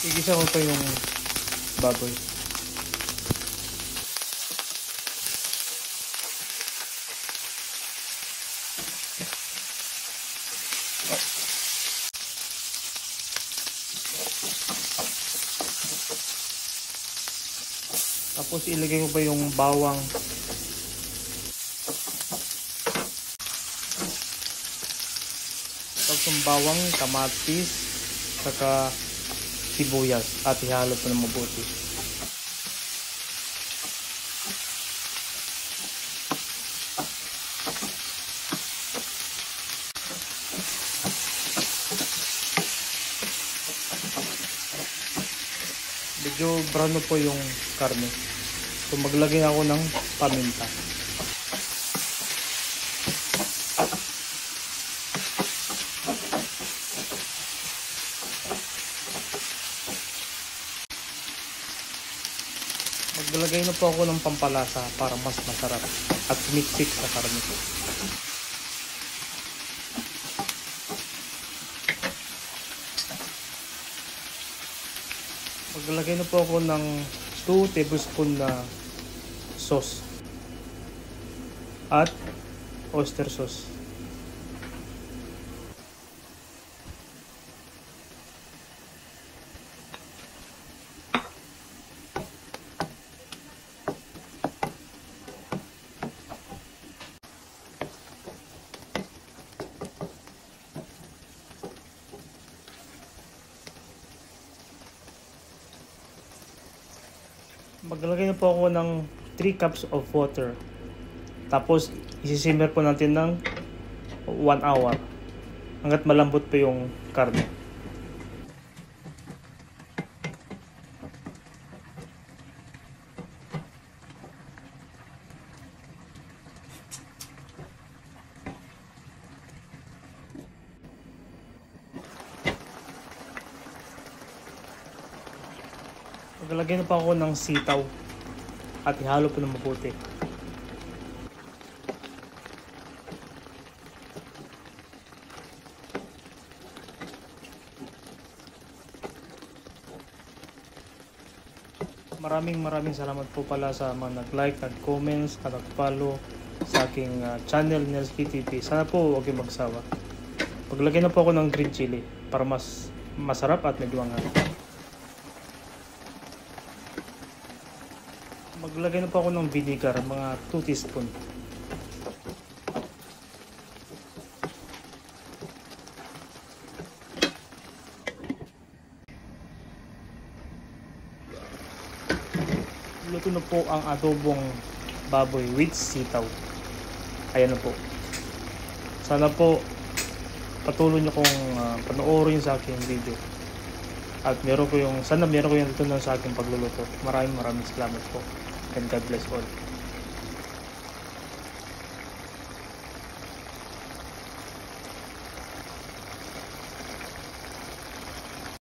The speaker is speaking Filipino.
Igisa ko pa yung baboy. Tapos ilagay ko pa yung bawang. Tapos yung bawang, kamatis, saka sibuyas at ihalo pa ng mabuti. Medyo brown po yung karne. So maglagay ako ng paminta. Maglagay na po ako ng pampalasa para mas masarap at sumiksik sa karne. Maglagay na po ako ng 2 tablespoon na sauce at oyster sauce. Maglagay na po ako ng 3 cups of water. Tapos isisimmer po natin ng 1 hour hanggat malambot po yung karne. Maglagay na pa ako ng sitaw at ihalo po ng mabuti. Maraming salamat po pala sa mga nag-like, nag-comments, at nag-follow sa aking channel Nels PTP. Sana po huwag kayong magsawa. Maglagay na po ako ng green chili para mas masarap at medyo angat. Maglagay na po ako ng vinegar, mga 2 teaspoon. Luto na po ang adobong baboy with sitaw. Ayan na po. Sana po patuloy niyo kong panoorin sa aking video. At sana meron ko yung natutunan sa aking pagluluto. Maraming salamat po. And God bless all.